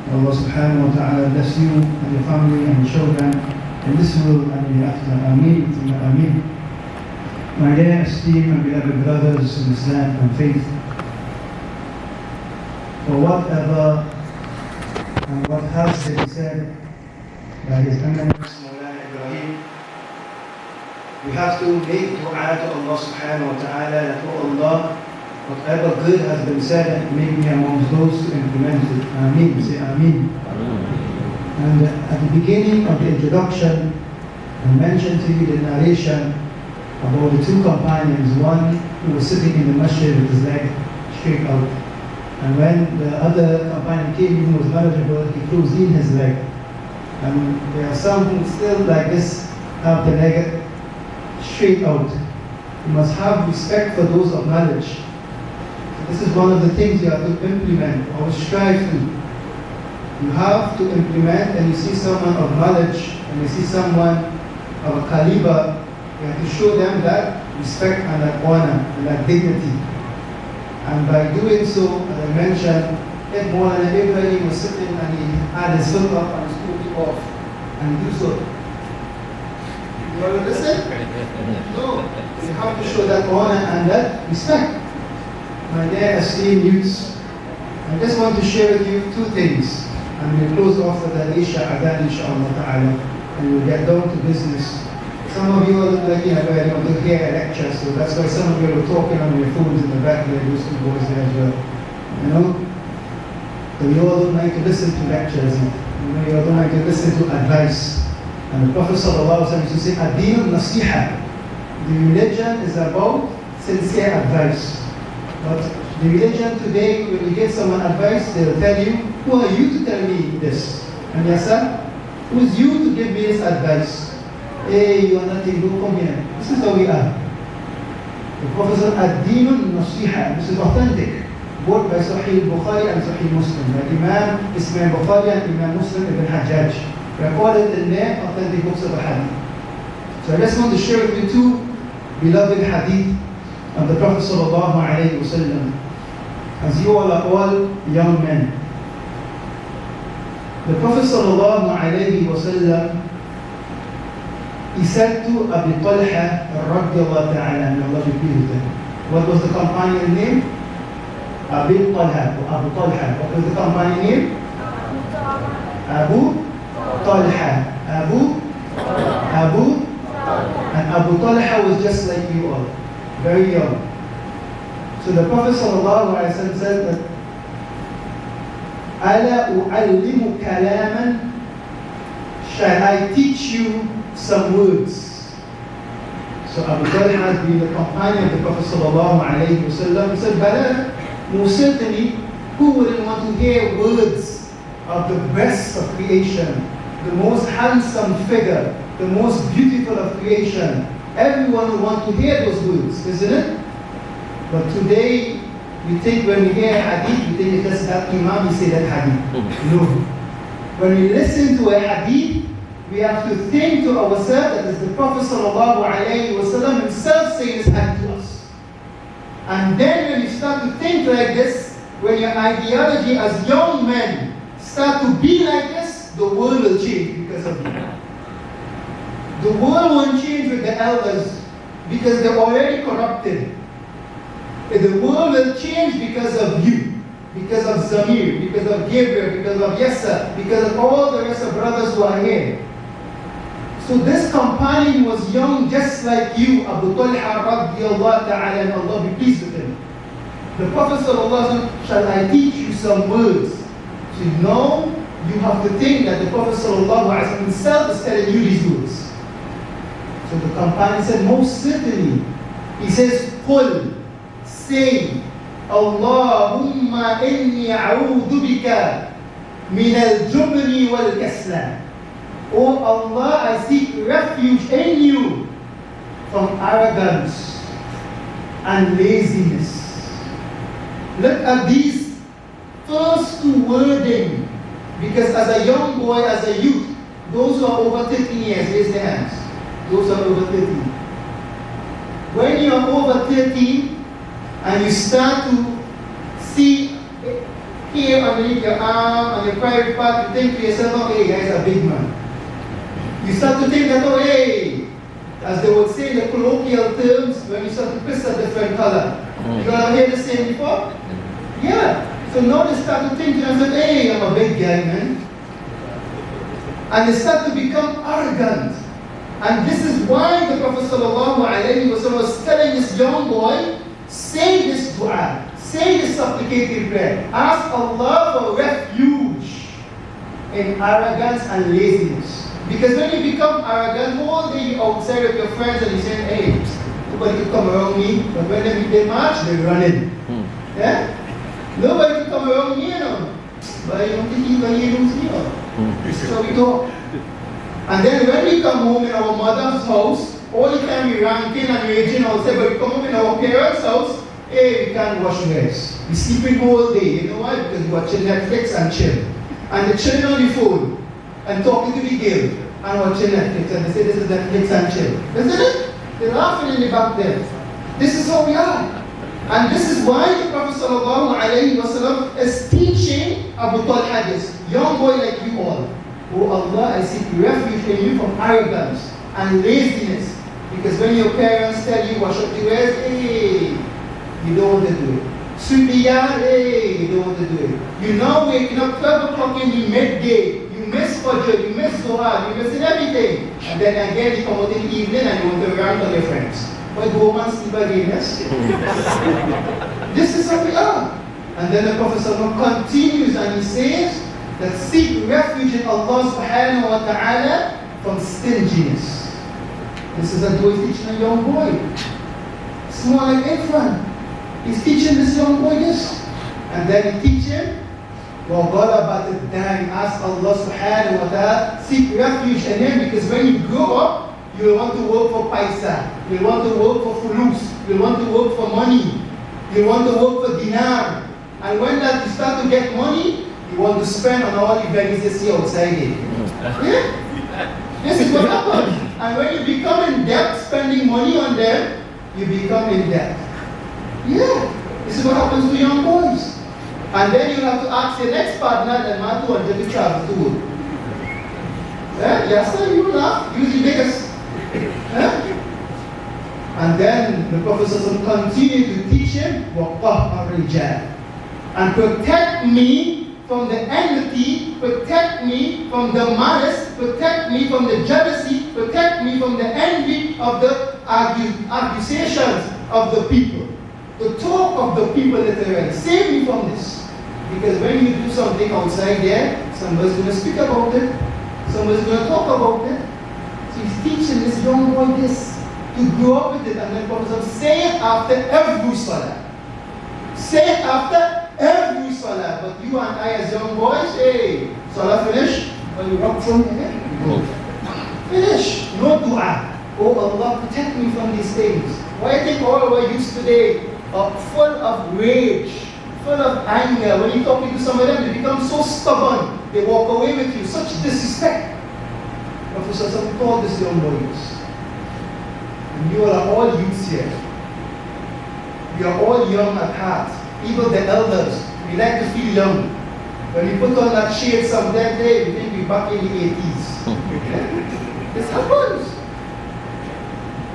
Allah subhanahu wa ta'ala bless you and your family and your children in this world and in the after. Ameen. Ameen. My dear esteemed and beloved brothers in Islam and faith, for whatever and what has been said by His Eminence Maulana, we have to make dua to Allah subhanahu wa ta'ala that, oh Allah, whatever good has been said, make me amongst those to implement it. Ameen. Say Ameen. And at the beginning of the introduction, I mentioned to you the narration about the two companions, one who was sitting in the masjid with his leg straight out. And when the other companion came in who was knowledgeable, he threw in his leg. And there are some who still like this have the leg straight out. You must have respect for those of knowledge. This is one of the things you have to implement or strive to. You have to implement, and you see someone of knowledge and you see someone of a caliber, you have to show them that respect and that honor and that dignity. And by doing so, as I mentioned, if Maulana Ibrahim was sitting and he had his foot up and his foot off, and do so. You want to listen? No. You have to show that honor and that respect. My dear esteemed youths, I just want to share with you two things. And we'll close off with the Isha Adhan, inshaAllah ta'ala, and we'll get down to business. Some of you are like, to hear a lecture, so that's why some of you are talking on your phones in the back there, those two boys there as well. You know? So you all don't like to listen to lectures, you know, you all don't like to listen to advice. And the Prophet ﷺ used to say, Ad-Din Nasiha. The religion is about sincere advice. But the religion today, when you give someone advice, they'll tell you, who are you to tell me this? And yes, sir, who's you to give me this advice? Hey, you are nothing, don't come here. This is how we are. The Prophet said, Ad-Din Nasiha. This is authentic. Both by Sahih Bukhari and Sahih Muslim. By Imam Ishmael Bukhari and Imam Muslim ibn Hajjaj. Recorded in their authentic books of the hadith. So I just want to share with you two beloved hadith of the Prophet sallallahu alayhi wa sallam. As you all are all young men. The Prophet sallallahu alayhi wa sallam, he said to Abu Talha radiallahu ta'ala, may Allah be pleased with him. What was the companion name? Abu Talha. Abu Talha. What was the companion name? Abu Talha. Abu. And Abu Talha was just like you all. Very young. So the Prophet ﷺ said that Ala u'allimu kalaman, shall I teach you some words? So Abu Talha has been the companion of the Prophet ﷺ. He said, Bala, most certainly, who wouldn't want to hear words of the best of creation, the most handsome figure, the most beautiful of creation? Everyone will want to hear those words, isn't it? But today, we think when we hear hadith, we think it's just that Imam, he said that hadith. No. When we listen to a hadith, we have to think to ourselves that it's the Prophet ﷺ himself saying this hadith to us. And then when you start to think like this, when your ideology as young men start to be like this, the world will change because of you. The world won't change with the elders because they're already corrupted. The world will change because of you, because of Zamir, because of Gabriel, because of Yessa, because of all the rest of brothers who are here. So this companion was young just like you, Abu Talha radiallahu ta'ala, and Allah be pleased with him. The Prophet sallallahu alaihi wasallam, shall I teach you some words? So now you have to think that the Prophet sallallahu alaihi wasallam himself is telling you these words. So the companion said, most certainly. He says, Qul, say, Allahumma inni a'udhu bika min al-jubni wal-kasla. Oh Allah, I seek refuge in you from arrogance and laziness. Look at these first two wording, because as a young boy, as a youth, those who are over 13 years, raise their hands. Those are over 13. When you are over 13 and you start to see here underneath your arm and your private part, you think to yourself, oh, hey, he's a big man. You start to think that, oh, hey, as they would say in the colloquial terms, when you start to piss a different color. You ever hear the saying before? Yeah. So now they start to think to themselves, hey, I'm a big guy, man. And they start to become arrogant. And this is why the Prophet ﷺ was telling this young boy, say this dua, say this supplicating prayer. Ask Allah for refuge in arrogance and laziness. Because when you become arrogant, all day you're outside with your friends and you say, hey, nobody can come around me. But when they march, they run in. Yeah? Nobody can come around me, you know. But I don't think you can use me. So we go. And then when we come home in our mother's house, all the time we ranking and raging outside, but we come home in our parents' house, hey, we can't wash hairs. We sleeping all day. You know why? Because we're watching Netflix and chill. And the children on the phone and talking to the girl and watching Netflix. And they say this is Netflix and chill. Isn't it? They're laughing in the back there. This is how we are. And this is why the Prophet ﷺ is teaching Abu Talha this, young boy like you all. Oh Allah, I seek refuge in you from arrogance and laziness. Because when your parents tell you wash up the wares, hey, you don't want to do it. Sweep the yard, hey, you don't want to do it. You're now waking up 12 o'clock in the midday. You miss Fajr, you miss Zohar, you miss everything. And then again you come out in the evening and you want to rant on your friends. Why go home and sleep again, yes? This is how we are. And then the Prophet ﷺ continues and he says that seek refuge in Allah subhanahu wa ta'ala from stinginess. This is a boy teaching a young boy. Small like infant. He's teaching this young boy this. And then he teaches وَغَلَبَتِ الدَّارِ ask Allah subhanahu wa ta'ala, seek refuge in him, because when you grow up, you will want to work for paisa, you will want to work for fulus, you will want to work for money, you will want to work for dinar. And when that you start to get money, you want to spend on all the events you see outside it. Yeah? This is what happens. And when you become in debt, spending money on them, you become in debt. Yeah. This is what happens to young boys. And then you have to ask your next partner that man to want to travel to work. Yeah? Yes, sir, you laugh. Use the biggest. Yeah? And then the Prophet continued to teach him وَقَهْ الرِّجَالِ and protect me from the enmity, protect me from the malice, protect me from the jealousy, protect me from the envy of the accusations of the people, the talk of the people literally. Save me from this. Because when you do something outside there, somebody's going to speak about it, somebody's going to talk about it. So he's teaching this young boy this, to grow up with it. And then Prophet say it after every salah. Say it after every salah. But you and I as young boys, hey, salah finish, when you rock from here, you go. Finish. No dua. Oh Allah, protect me from these things. Why I think all our youth today are full of rage, full of anger. When you're talking to some of them, they become so stubborn. They walk away with you. Such disrespect. Prophet told this young boys. And you are all youths here. We are all young at heart. Even the elders, we like to feel young. When we put on that shade some damn day, we think we're back in the 80s. This happens.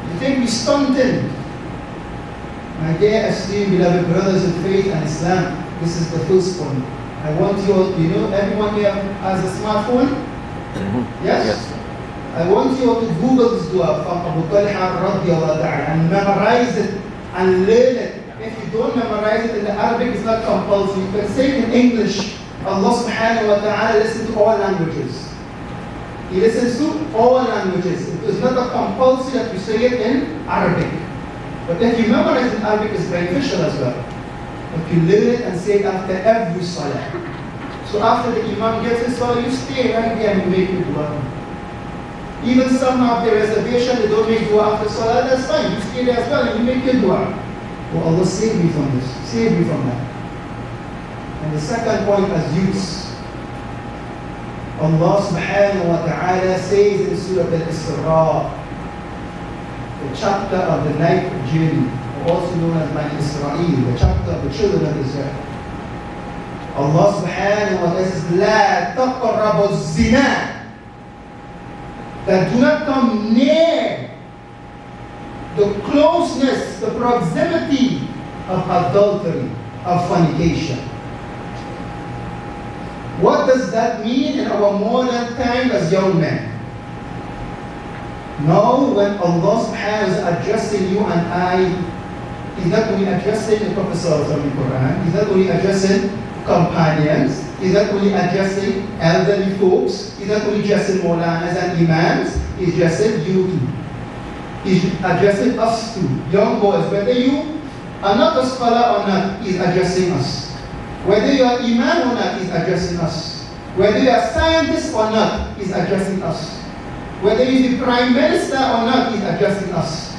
You think we're stunting. My dear esteemed beloved brothers in faith and Islam, this is the first point. I want you all, you know, everyone here has a smartphone? Yes? I want you all to Google this dua from Abu Talha radiallahu ta'ala and memorize it and learn it. If you don't memorize it in the Arabic, it's not compulsory. You can say it in English. Allah subhanahu wa ta'ala listens to all languages. He listens to all languages. It is not a compulsory that you say it in Arabic. But if you memorize in Arabic, it's beneficial as well. But you learn it and say it after every salah. So after the Imam gets his salah, you stay right there and you make your dua. Even some have the reservation, they don't make dua after salah, that's fine. You stay there as well and you make your dua. Oh Allah, save me from this. Save me from that. And the second point as youths, Allah subhanahu wa ta'ala says in Surah Al-Isra, the chapter of the night journey, also known as Bani Israel, the chapter of the children of Israel. Allah subhanahu wa ta'ala says, La taqrabu zina. That do not come near the closeness, the proximity of adultery, of fornication. What does that mean in our modern time as young men? Now, when Allah subhanahu wa ta'ala is addressing you and I, He's not only addressing the Prophet sallallahu alaihi wasallam in the Quran, He's not only addressing companions, He's not only addressing elderly folks, He's not only addressing Maulanas and Imams, He's addressing you too. He's addressing us too, young boys. Whether you are not a scholar or not, He's addressing us. Whether you are Imam or not, He's addressing us. Whether you are scientist or not, He's addressing us. Whether you're the Prime Minister or not, He's addressing us.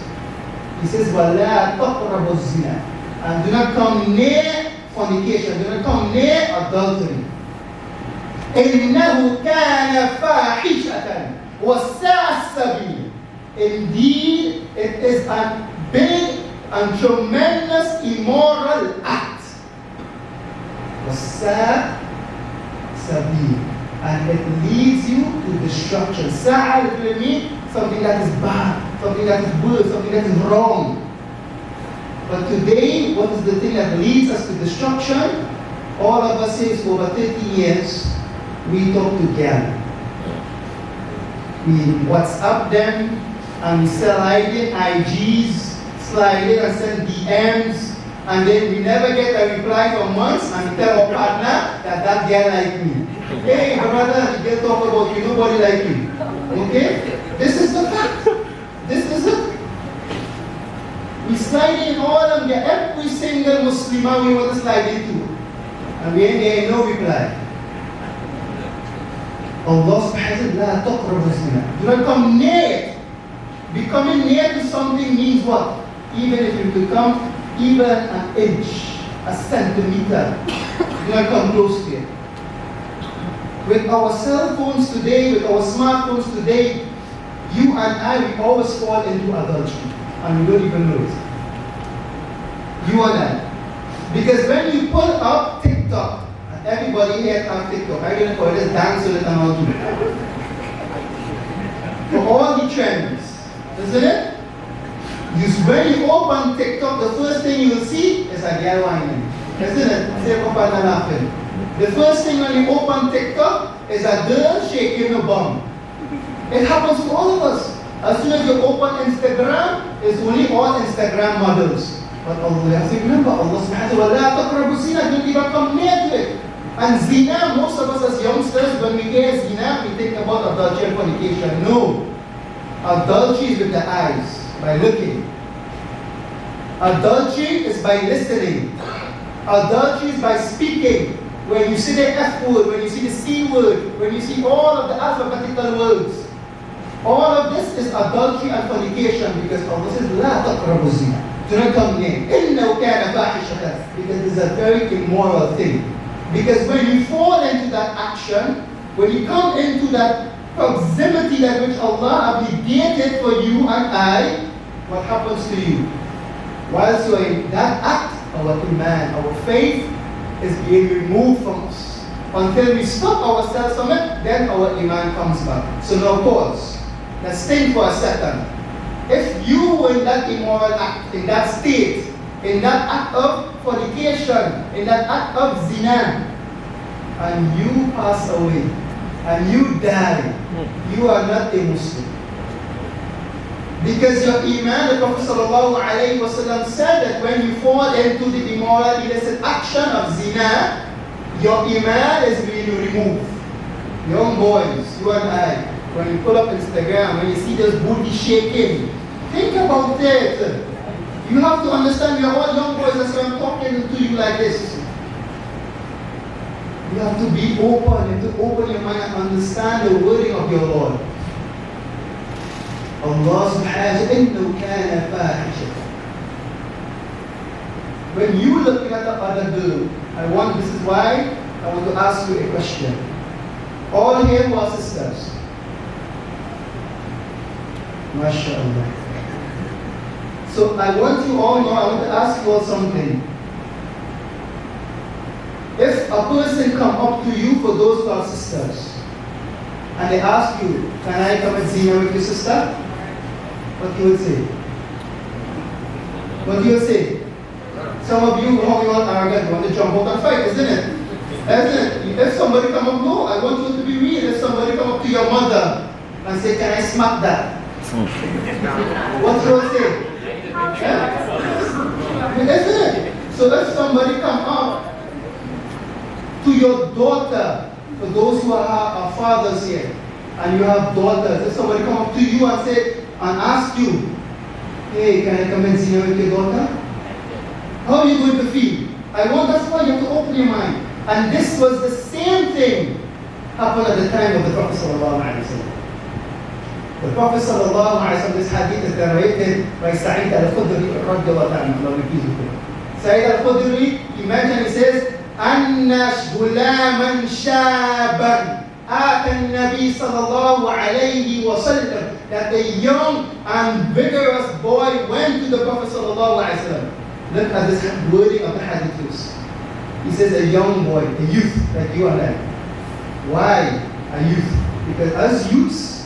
He says, وَلَا تَقْرَبُوا الزِّنَا. And do not come near fornication, do not come near adultery. إِنَّهُ كَانَ فَاحِشَةً وَسَاءَ السَّبِيلِ. Indeed, it is a big and tremendous immoral act. وَسَاءَ السَّبِيلِ. And it leads you to destruction. Sa'a literally means something that is bad, something that is good, something that is wrong. But today, what is the thing that leads us to destruction? All of us since over 30 years, we talk together. We WhatsApp them and we slide in IGs, slide in and send DMs, and then we never get a reply for months and we tell our partner that that girl like me. Hey, brother, you can talk about you, nobody like you. Okay? This is the fact. This is it. We slide in all of them, every single Muslim we want to slide into. And we ain't getting no reply. Allah subhanahu wa ta'ala, taqrabu zina. Do not come near it. Becoming near to something means what? Even if you become even an inch, a centimeter, do not come close to it. With our cell phones today, with our smartphones today, you and I, we always fall into adultery. And we don't even know it. You and I. Because when you pull up TikTok, and everybody here has TikTok, I don't know this dance with it and all too. For all the trends, isn't it? When you open TikTok, the first thing you will see is a girl whining. Isn't it? Say, Papa, not laughing. The first thing when you open TikTok is a girl shaking her bum. It happens to all of us. As soon as you open Instagram, it's only all Instagram models. But Allah, you have to remember, Allah subhanahu wa ta'ala, taqrabu zina, don't even come near to it. And zina, most of us as youngsters, when we hear zina, we think about adultery and fornication. No. Adultery is with the eyes, by looking. Adultery is by listening. Adultery is by speaking. When you see the F word, when you see the C word, when you see all of the alphabetical words, all of this is adultery and fornication because Allah says, La taqrabu zina. Do not come near. إِنَّهُ كَانَ فَاحِشَةً. Because it is a very immoral thing. Because when you fall into that action, when you come into that proximity that which Allah obligated for you and I, what happens to you? Whilst you are in that act, our iman, our faith is being removed from us. Until we stop ourselves from it, then our iman comes back. So now pause. Let's think for a second. If you were in that immoral act, in that state, in that act of fornication, in that act of zina, and you pass away, and you die, you are not a Muslim. Because your iman, the Prophet ﷺ said that when you fall into the immoral, illicit action of zina, your iman is being removed. Young boys, you and I, when you pull up Instagram, when you see this booty shaking, think about it. You have to understand, we are all young boys, that's why I'm talking to you like this. You have to be open, you have to open your mind and understand the wording of your Lord. Allah subhanahu wa ta'ala, when you look at the other girl, this is why I want to ask you a question. All here who are sisters. MashaAllah. So I want you all know, I want to ask you all something. If a person come up to you, for those who are sisters, and they ask you, can I commit zina with your sister? What you would say? What do you say? Some of you, how you all arrogant, want to jump out and fight, isn't it? Isn't it? If somebody come up, no, I want you to be real. If somebody come up to your mother and say, can I smack that? What you will say? Yeah? Isn't it? So if somebody come up to your daughter, for those who are fathers here, and you have daughters, if somebody come up to you and say, and ask you, hey, can I commit zina with your daughter? How are you going to feel? That's why you have to open your mind. And this was the same thing happened at the time of the Prophet sallallahu alaihi wasallam. The Prophet sallallahu alaihi wasallam, this hadith is narrated by Sa'id al-Khudri radiyallahu ta'ala. Sa'id al-Khudri, imagine he says, أَنَّ غُلَامًا شَابًا آتَى النَّبِي صلى الله عليه وسلم, that the young and vigorous boy went to the Prophet sallallahu alaihi wasallam. Look at this wording of the hadith. He says a young boy, a youth like you and I. Why a youth? Because as youths,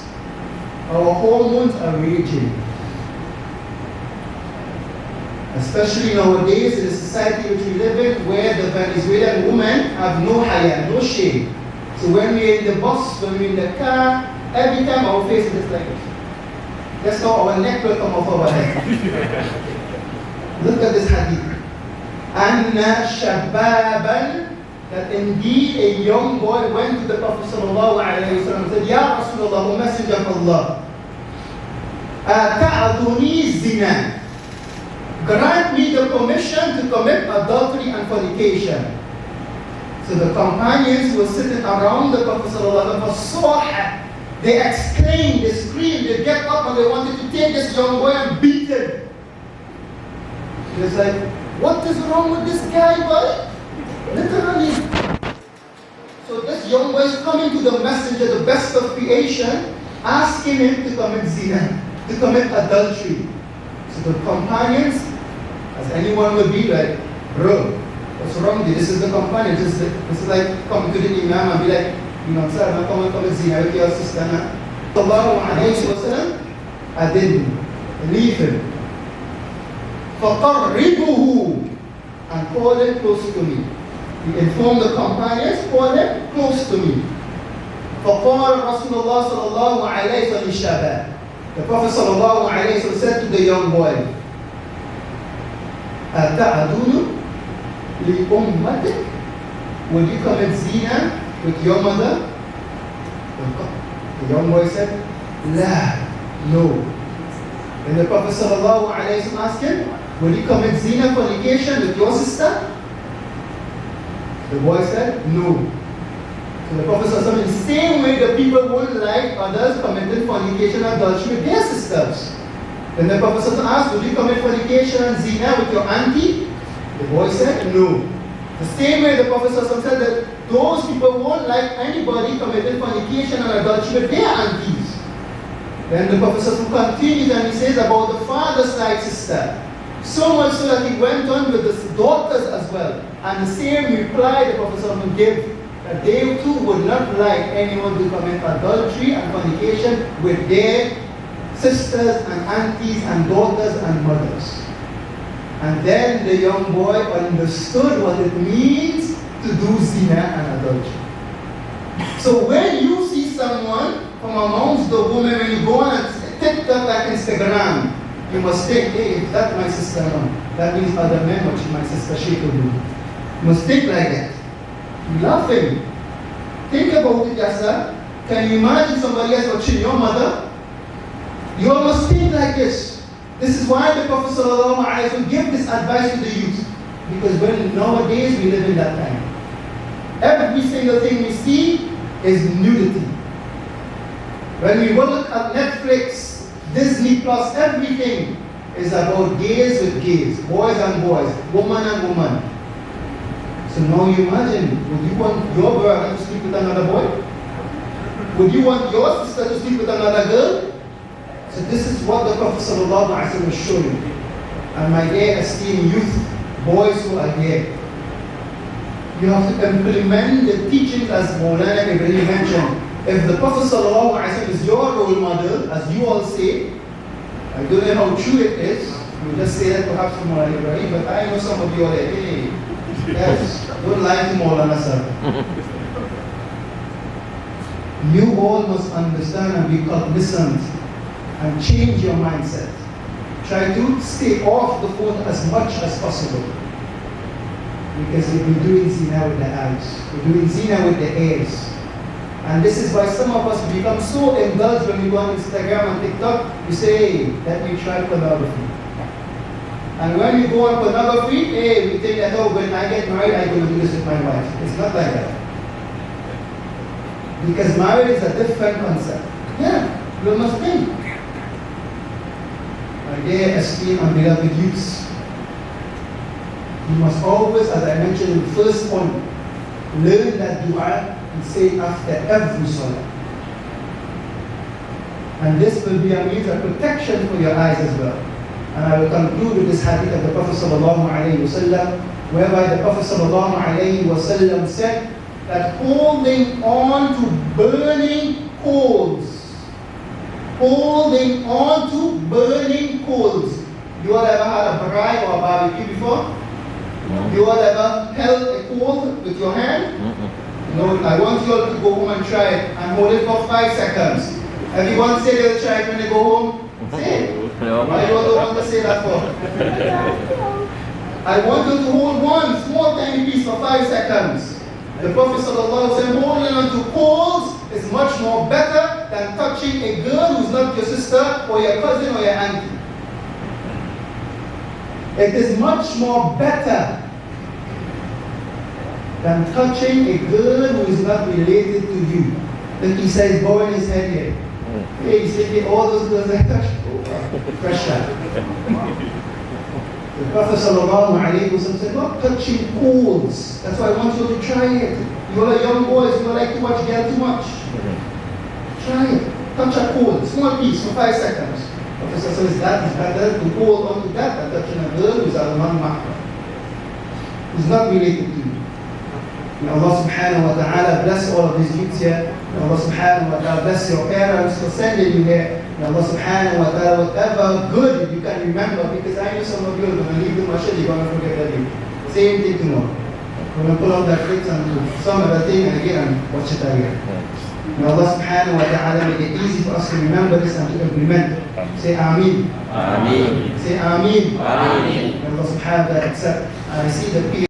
our hormones are raging. Especially nowadays in the society which we live in, where the Venezuelan women have no haya, no shame. So when we're in the bus, when we're in the car, every time our face is like this. That's how our neck will come off our head. Look at this hadith. Anna shababan, that indeed a young boy went to the Prophet sallallahu alaihi wasallam and said, Ya Rasulullah, O Messenger of Allah, ata'aduni zina, grant me the permission to commit adultery and fornication. So the companions who were sitting around the Prophet sallallahu alaihi wasallam were so happy. They exclaimed, they screamed, they get up and they wanted to take this young boy and beat him. It's like, what is wrong with this guy, boy? Literally. So this young boy is coming to the messenger, the best of creation, asking him to commit zina, to commit adultery. So the companions, as anyone would be like, bro, what's wrong with you? This is the companion. This is like coming to the Imam and be like, sir, I'm coming to commit zina with your sister. Sallallahu alayhi wa sallam, I didn't. Leave him. فَقَرِّبُهُ, and call him close to me. He informed the companions, call him close to me. فَقَالَ رَسُولُ اللَّهِ صَلَى اللَّهُ عَلَيْهِ وَسَلَّمَ, the Prophet sallallahu alayhi wa sallam said to the young boy, أَتَعَدُونُ لِأُمَّتِكَ, will you commit zina with your mother? The young boy said, La, no. Then the Prophet sallallahu alayhi wa sallam asked him, will you commit zina, fornication with your sister? The boy said, no. So the Prophet sallallahu alayhi wa sallam, in the same way the people wouldn't like others committing fornication and adultery with their sisters. Then the Prophet sallallahu alayhi wa sallam asked, will you commit fornication and zina with your auntie? The boy said, no. The same way the Prophet sallallahu alayhi wa sallam said that those people won't like anybody committing fornication and adultery with their aunties. Then the Prophet sallallahu alayhi wa sallam continues and he says about the father's side sister. So much so that he went on with his daughters as well. And the same reply the Prophet sallallahu alayhi wa sallam gave, that they too would not like anyone to commit adultery and fornication with their sisters and aunties and daughters and mothers. And then the young boy understood what it means to do zina and adultery. So when you see someone from amongst the women, when you go on TikTok like Instagram, you must think, hey, if that's my sister, that means other men, which my sister she could do. You must think like that. You're laughing. Think about it, Yasa. Can you imagine somebody else watching your mother? You must think like this. This is why the Prophet ﷺ gave this advice to the youth. Because when nowadays we live in that time. Every single thing we see is nudity. When we look at Netflix, Disney Plus, everything is about gays with gays, boys and boys, woman and woman. So now you imagine, would you want your brother to sleep with another boy? Would you want your sister to sleep with another girl? So this is what the Prophet ﷺ is showing. And my dear esteemed youth, boys who are here, You have to implement the teachings as Maulana Ibrahim mentioned. If the Prophet ﷺ is your role model, as you all say, I don't know how true it is, you just say that perhaps from Maulana Ibrahim, but I know some of you are like, hey, yes, don't lie to Maulana sir. You all must understand and be cognizant and change your mindset. Try to stay off the phone as much as possible. Because you'll be doing zina with the eyes. You're doing zina with the ears. And this is why some of us become so indulged when we go on Instagram and TikTok. You say, hey, let me try pornography. And when we go on pornography, hey, we think that, oh, when I get married, I'm going to do this with my wife. It's not like that. Because marriage is a different concept. Yeah, you must think. My dear esteemed and beloved youths, you must always, as I mentioned in the first point, learn that dua and say it after every salah. And this will be a means of protection for your eyes as well. And I will conclude with this hadith of the Prophet ﷺ, whereby the Prophet ﷺ said that holding on to burning coals, holding on to burning coals. You all ever had a braai or a barbecue before? No. You all ever held a coal with your hand? No, I want you all to go home and try it and hold it for 5 seconds. Everyone say they'll try it when they go home? Say it. Why you all don't want to say that for? I want you to hold one small tiny piece for 5 seconds. The Prophet ﷺ said holding on to coals is much more better than touching a girl who's not your sister or your cousin or your auntie. It is much more better than touching a girl who is not related to you. Then he says, bowing his head here. Hey, he's thinking all those girls I touched. Pressure. The Prophet ﷺ said, not touching coals. That's why I want you to try it. You are young boys, you like to watch girl too much. Try it. Touch a coal, small piece for 5 seconds. The Prophet says that is better to hold on to that than touching a girl who is a non-mahram, who is not related to you. May Allah subhanahu wa ta'ala bless all of these youths here. May Allah subhanahu wa ta'ala bless your parents for sending you here. May Allah subhanahu wa ta'ala, whatever good you can remember, because I know some of you are going to leave the masjid, you're going to forget everything. Same thing tomorrow. We're going to pull out that fix and do some other thing and again and watch it again. May Allah subhanahu wa ta'ala make it easy for us to remember this and to implement it. Say Ameen. Ameen. Say Ameen. Ameen. May Allah subhanahu wa ta'ala accept. I see the